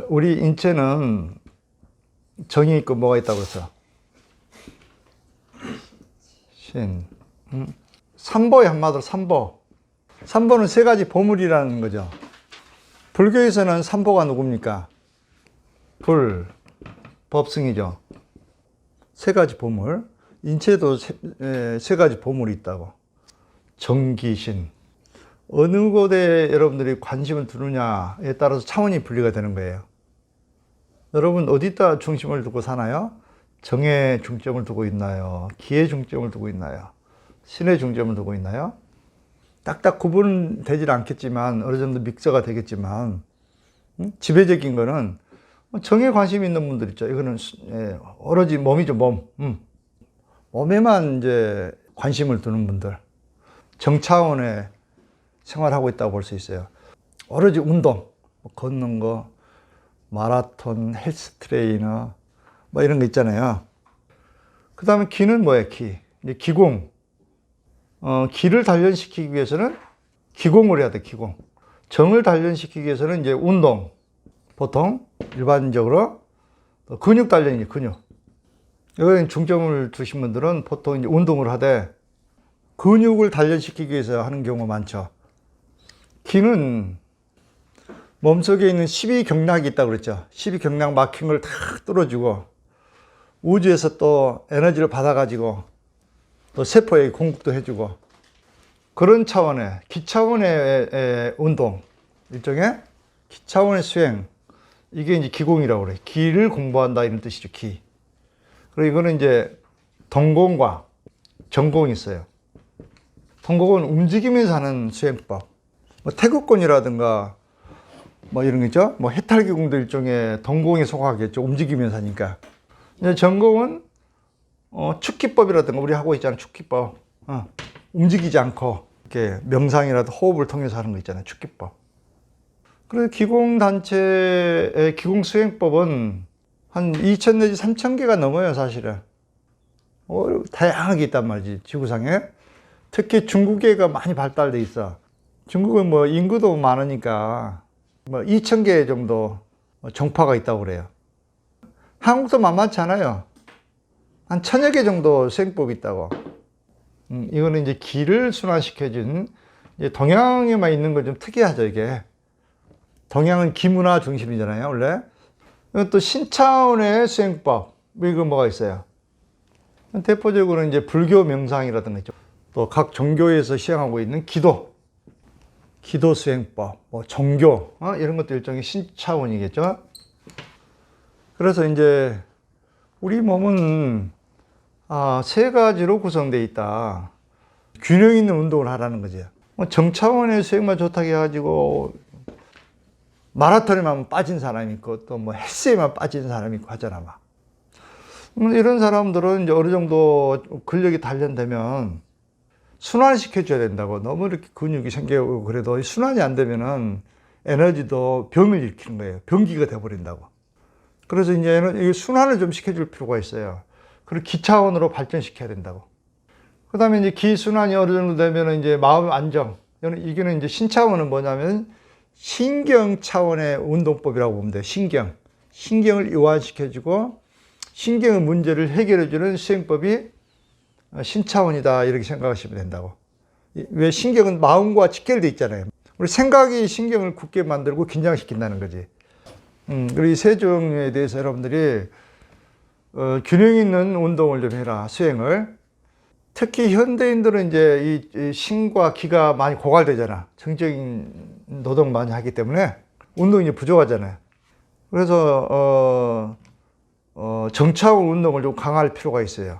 우리 인체는 정이 있고 뭐가 있다고 그랬어? 신. 삼보의 한마디로 삼보. 삼보는 세 가지 보물이라는 거죠. 불교에서는 삼보가 누굽니까? 불, 법승이죠. 세 가지 보물. 인체도 세 가지 보물이 있다고. 정기신. 어느 곳에 여러분들이 관심을 두느냐에 따라서 차원이 분리가 되는 거예요. 여러분 어디다 중심을 두고 사나요? 정에 중점을 두고 있나요? 기에 중점을 두고 있나요? 신에 중점을 두고 있나요? 딱딱 구분되질 않겠지만 어느 정도 믹서가 되겠지만 지배적인 거는 정에 관심이 있는 분들 있죠. 이거는 오로지 몸이죠, 몸. 몸에만 이제 관심을 두는 분들. 정 차원의 생활하고 있다고 볼 수 있어요. 오로지 운동, 걷는 거, 마라톤, 헬스 트레이너, 뭐 이런 거 있잖아요. 그 다음에 기는 뭐예요, 기? 이제 기공. 기를 단련시키기 위해서는 기공을 해야 돼, 기공. 정을 단련시키기 위해서는 이제 운동. 보통 일반적으로 근육 단련이죠, 근육. 여기에 중점을 두신 분들은 보통 이제 운동을 하되 근육을 단련시키기 위해서 하는 경우가 많죠. 기는 몸속에 있는 12경락이 있다고 그랬죠. 12경락 막힌 걸 다 뚫어주고 우주에서 또 에너지를 받아가지고 또 세포에 공급도 해주고 그런 차원의 기차원의 운동, 일종의 기차원의 수행, 이게 이제 기공이라고 그래요. 기를 공부한다 이런 뜻이죠. 기. 그리고 이거는 이제 동공과 정공이 있어요. 동공은 움직이면서 하는 수행법. 뭐 태극권이라든가 뭐 이런 거 있죠. 뭐 해탈기공도 일종의 동공에 속하겠죠. 움직이면서 하니까. 정공은 축기법이라든가 우리 하고 있잖아요. 축기법. 움직이지 않고 이렇게 명상이라도 호흡을 통해서 하는 거 있잖아요. 축기법. 그래서 기공단체의 기공수행법은 한 2,000 내지 3,000개가 넘어요, 사실은. 다양하게 있단 말이지, 지구상에. 특히 중국계가 많이 발달돼 있어. 중국은 뭐 인구도 많으니까 뭐 2,000개 정도 정파가 있다고 그래요. 한국도 만만치 않아요. 한 1,000여 개 정도 수행법이 있다고. 이거는 이제 기를 순환시켜준, 이제 동양에만 있는 건 좀 특이하죠, 이게. 동양은 기문화 중심이잖아요, 원래. 이건 또 신차원의 수행법. 이거 뭐가 있어요? 대표적으로 이제 불교 명상이라든가 있죠. 또 각 종교에서 시행하고 있는 기도 수행법, 뭐 종교, 이런 것도 일종의 신차원이겠죠. 그래서 이제 우리 몸은 세 가지로 구성되어 있다. 균형 있는 운동을 하라는 거죠. 정차원의 수행만 좋다고 해가지고 마라톤에만 빠진 사람이 있고 또 뭐 헬스에만 빠진 사람이 있고 하잖아, 막. 이런 사람들은 이제 어느 정도 근력이 단련되면 순환을 시켜줘야 된다고. 너무 이렇게 근육이 생기고 그래도 순환이 안 되면은 에너지도 병을 일으키는 거예요. 병기가 돼버린다고. 그래서 이제 순환을 좀 시켜줄 필요가 있어요. 그리고 기차원으로 발전시켜야 된다고. 그 다음에 이제 기순환이 어느 정도 되면 이제 마음 안정. 이게는 이제 신차원은 뭐냐면 신경 차원의 운동법이라고 보면 돼요. 신경을 이완시켜주고 신경의 문제를 해결해주는 수행법이 신차원이다, 이렇게 생각하시면 된다고. 왜 신경은 마음과 직결되어 있잖아요. 우리 생각이 신경을 굳게 만들고 긴장시킨다는 거지. 그리고 이 세 종류에 대해서 여러분들이 균형 있는 운동을 좀 해라, 수행을. 특히 현대인들은 이제 이 신과 기가 많이 고갈되잖아. 정적인 노동 많이 하기 때문에 운동이 부족하잖아요. 그래서 정차원 운동을 좀 강화할 필요가 있어요.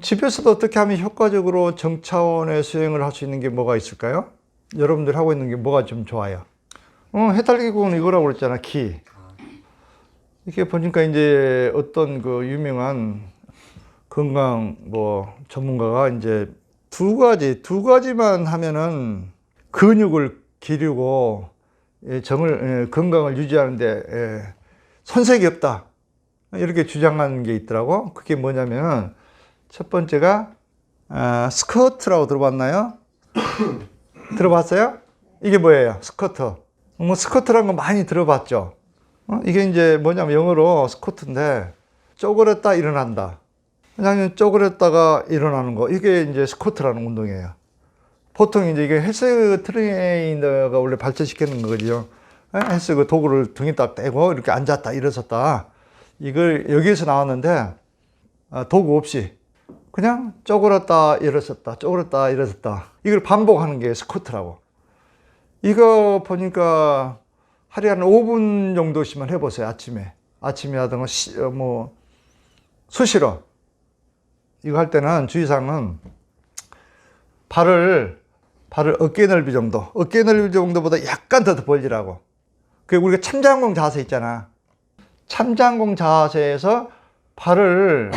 집에서도 어떻게 하면 효과적으로 정차원의 수행을 할 수 있는 게 뭐가 있을까요? 여러분들 하고 있는 게 뭐가 좀 좋아요? 해탈기구는 이거라고 그랬잖아, 기. 이렇게 보니까 이제 어떤 그 유명한 건강 뭐 전문가가 이제 두 가지만 하면은 근육을 기르고 건강을 유지하는데 손색이 없다, 이렇게 주장하는 게 있더라고. 그게 뭐냐면 첫 번째가 스쿼트라고 들어봤나요? 들어봤어요? 이게 뭐예요? 스쿼트. 뭐 스쿼트라는 거 많이 들어봤죠. 이게 이제 뭐냐면 영어로 스쿼트인데 쪼그렸다 일어난다. 그냥 쪼그렸다가 일어나는 거. 이게 이제 스쿼트라는 운동이에요. 보통 이제 이게 헬스 트레이너가 원래 발전시키는 거거든요. 헬스 그 도구를 등에 딱 떼고 이렇게 앉았다 일어섰다. 이걸 여기에서 나왔는데 도구 없이 그냥 쪼그렸다 일어섰다 쪼그렸다 일어섰다. 이걸 반복하는 게 스쿼트라고. 이거 보니까 하루에 한 5분 정도씩만 해보세요. 아침에 하든가 뭐 수시로. 이거 할 때는 주의사항은 발을 어깨 넓이 정도보다 약간 더 벌리라고. 그 우리가 참장공 자세 있잖아. 참장공 자세에서 발을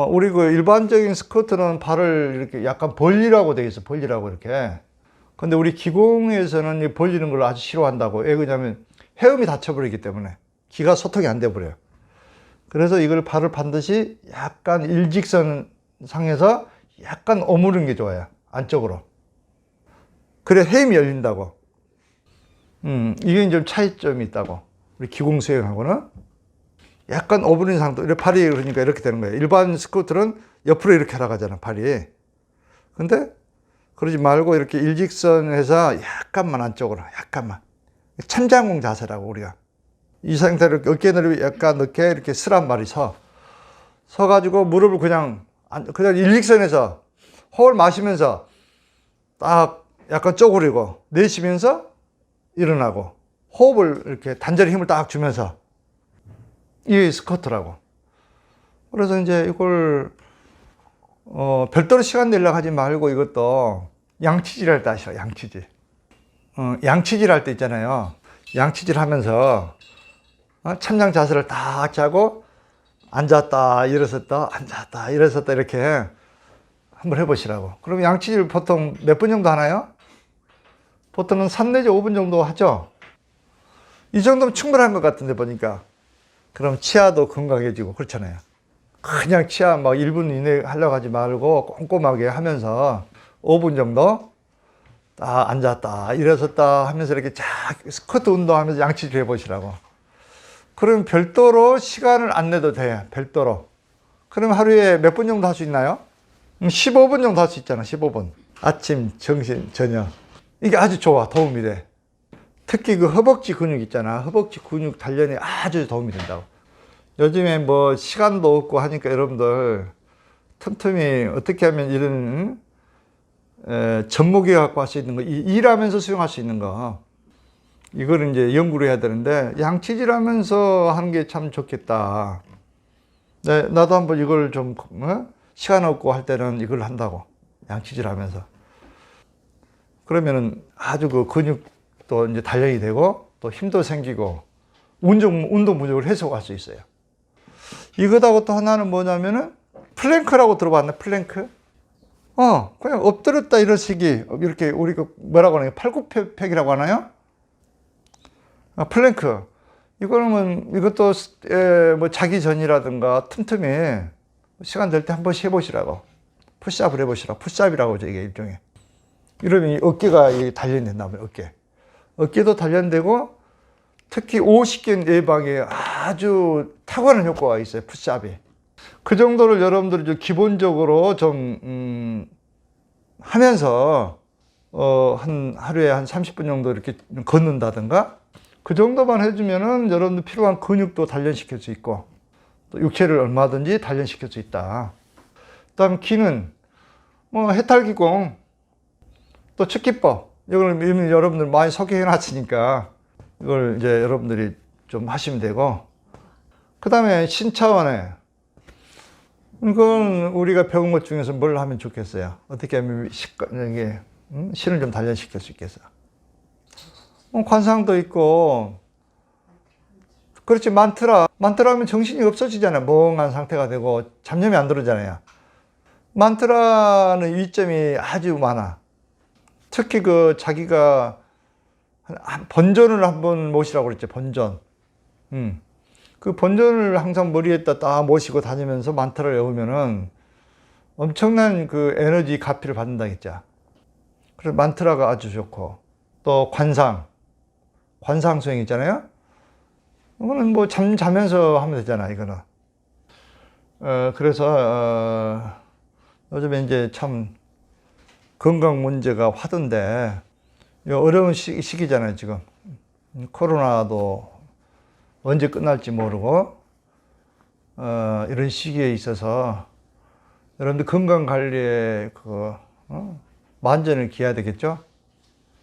우리 그 일반적인 스쿼트는 발을 이렇게 약간 벌리라고 되어 있어. 벌리라고 이렇게. 근데 우리 기공에서는 이 벌리는 걸 아주 싫어한다고. 왜 그러냐면 헤엄이 다쳐버리기 때문에 기가 소통이 안 돼 버려요. 그래서 이걸 발을 반드시 약간 일직선 상에서 약간 오므는 게 좋아요. 안쪽으로. 그래 헤엄이 열린다고. 이게 좀 차이점이 있다고. 우리 기공 수행하고는 약간 오므린 상도. 이렇게 발이 그러니까 이렇게 되는 거예요. 일반 스쿼트는 옆으로 이렇게 나가잖아, 발이. 근데 그러지 말고 이렇게 일직선에서 약간만 안쪽으로, 약간만. 참장공 자세라고 우리가. 이 상태로 어깨 넓이 약간 넓게 이렇게 쓰란 말이 서가지고 무릎을 그냥 일직선에서 호흡을 마시면서 딱 약간 쪼그리고 내쉬면서 일어나고 호흡을 이렇게 단전에 힘을 딱 주면서 이게 스쿼트라고. 그래서 이제 이걸 별도로 시간 내려고 하지 말고 이것도 양치질 할 때 하시라. 양치질 할 때 있잖아요. 양치질 하면서 참장 자세를 딱 짜고 앉았다 일어섰다 앉았다 일어섰다 이렇게 한번 해보시라고. 그럼 양치질 보통 몇 분 정도 하나요? 보통은 3 내지 5분 정도 하죠. 이 정도면 충분한 것 같은데 보니까. 그럼 치아도 건강해지고 그렇잖아요. 그냥 치아 막 1분 이내 하려고 하지 말고 꼼꼼하게 하면서 5분 정도 딱 앉았다 일어섰다 하면서 이렇게 쫙 스쿼트 운동하면서 양치질 해보시라고. 그럼 별도로 시간을 안 내도 돼. 별도로. 그럼 하루에 몇 분 정도 할 수 있나요? 15분 정도 할 수 있잖아. 15분. 아침, 점심, 저녁. 이게 아주 좋아. 도움이 돼. 특히 그 허벅지 근육 있잖아. 허벅지 근육 단련에 아주 도움이 된다고. 요즘에 뭐 시간도 없고 하니까 여러분들 틈틈이 어떻게 하면 이런 접목해 갖고 할 수 있는 거, 일하면서 수용할 수 있는 거, 이거를 이제 연구를 해야 되는데 양치질 하면서 하는 게 참 좋겠다. 네, 나도 한번 이걸 좀 시간 없고 할 때는 이걸 한다고. 양치질 하면서. 그러면은 아주 그 근육도 이제 단련이 되고 또 힘도 생기고 운동 부족을 해소할 수 있어요. 이거하고 또 하나는 뭐냐면은 플랭크라고 들어봤나? 플랭크? 그냥 엎드렸다 일어서기. 이렇게 우리가 뭐라고 하나요? 팔굽혀펴기라고 하나요? 플랭크. 이것도 뭐 자기 전이라든가 틈틈이 시간 될 때 한 번씩 해보시라고. 푸시업을 해보시라고. 푸시업이라고 하죠, 이게 일종의. 이러면 어깨가 단련된다면 어깨도 단련되고 특히 오십견 예방에 아주 탁월한 효과가 있어요, 푸시업이. 그 정도를 여러분들이 좀 기본적으로 좀 하면서 하루에 한 30분 정도 이렇게 걷는다든가 그 정도만 해주면은 여러분들 필요한 근육도 단련시킬 수 있고 또 육체를 얼마든지 단련시킬 수 있다. 그다음 기는 뭐 해탈기공 또 측기법 이걸 이미 여러분들 많이 소개해 놨으니까 이걸 이제 여러분들이 좀 하시면 되고, 그 다음에 신차원에 이건 우리가 배운 것 중에서 뭘 하면 좋겠어요? 어떻게 하면 이게 신을 좀 단련시킬 수 있겠어요? 관상도 있고, 그렇지, 만트라 하면 정신이 없어지잖아요. 멍한 상태가 되고 잡념이 안 들어오잖아요. 만트라는 이점이 아주 많아. 특히 그 자기가 번전을 한번 모시라고 그랬죠. 번전. 그 번전을 항상 머리에다 딱 모시고 다니면서 만트라를 외우면은 엄청난 그 에너지 가피를 받는다 했죠. 그래서 만트라가 아주 좋고, 또 관상 수행 있잖아요. 이거는 뭐 자면서 하면 되잖아, 이거는. 그래서, 요즘에 이제 참 건강 문제가 화두인데, 어려운 시기잖아요, 지금. 코로나도 언제 끝날지 모르고, 이런 시기에 있어서 여러분들 건강 관리에 만전을 기해야 되겠죠?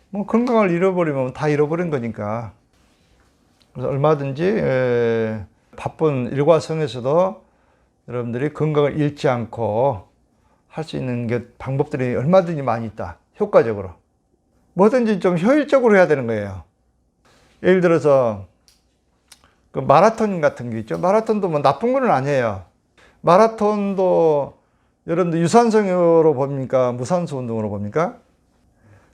뭐 건강을 잃어버리면 다 잃어버린 거니까. 그래서 얼마든지 바쁜 일과성에서도 여러분들이 건강을 잃지 않고 할 수 있는 방법들이 얼마든지 많이 있다. 효과적으로. 뭐든지 좀 효율적으로 해야 되는 거예요. 예를 들어서 그 마라톤 같은 게 있죠. 마라톤도 뭐 나쁜 건 아니에요. 마라톤도 여러분들 유산소로 봅니까? 무산소 운동으로 봅니까?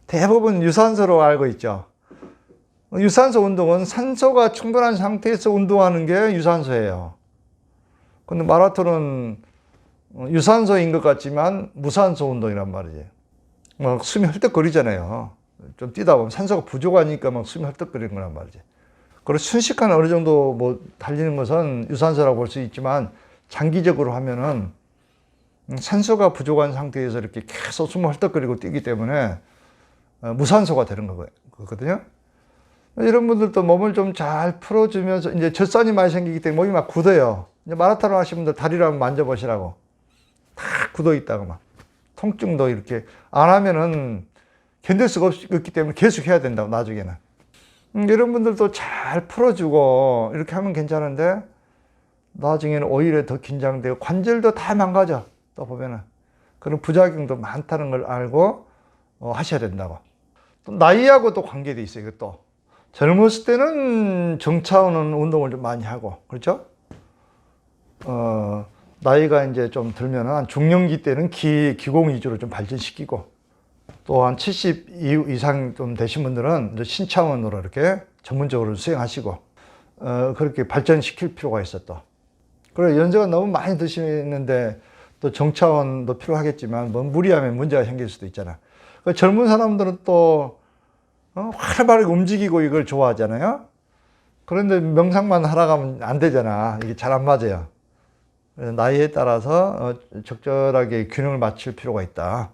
대부분 유산소로 알고 있죠. 유산소 운동은 산소가 충분한 상태에서 운동하는 게 유산소예요. 근데 마라톤은 유산소인 것 같지만 무산소 운동이란 말이지. 막 숨이 헐떡거리잖아요. 좀 뛰다 보면 산소가 부족하니까 막 숨이 헐떡거리는 거란 말이지. 그리고 순식간에 어느 정도 뭐 달리는 것은 유산소라고 볼 수 있지만 장기적으로 하면은 산소가 부족한 상태에서 이렇게 계속 숨을 헐떡거리고 뛰기 때문에 무산소가 되는 거거든요. 이런 분들도 몸을 좀 잘 풀어주면서 이제 젖산이 많이 생기기 때문에 몸이 막 굳어요. 이제 마라톤 하시는 분들 다리를 한번 만져보시라고. 다 굳어 있다가 막 통증도 이렇게 안 하면은 견딜 수가 없기 때문에 계속 해야 된다고 나중에는. 이런 분들도 잘 풀어주고 이렇게 하면 괜찮은데 나중에는 오히려 더 긴장되고 관절도 다 망가져. 또 보면은 그런 부작용도 많다는 걸 알고 하셔야 된다고. 또 나이하고 또 관계돼 있어요. 이것도 젊었을 때는 정차하는 운동을 좀 많이 하고 그렇죠? 나이가 이제 좀 들면은 한 중년기 때는 기공 위주로 좀 발전시키고 또 한 70 이상 좀 되신 분들은 이제 신차원으로 이렇게 전문적으로 수행하시고 그렇게 발전시킬 필요가 있어 또. 그래 연세가 너무 많이 드시는데 또 정차원도 필요하겠지만 뭐 무리하면 문제가 생길 수도 있잖아. 젊은 사람들은 또 활발하게 움직이고 이걸 좋아하잖아요. 그런데 명상만 하러 가면 안 되잖아. 이게 잘 안 맞아요. 나이에 따라서 적절하게 균형을 맞출 필요가 있다.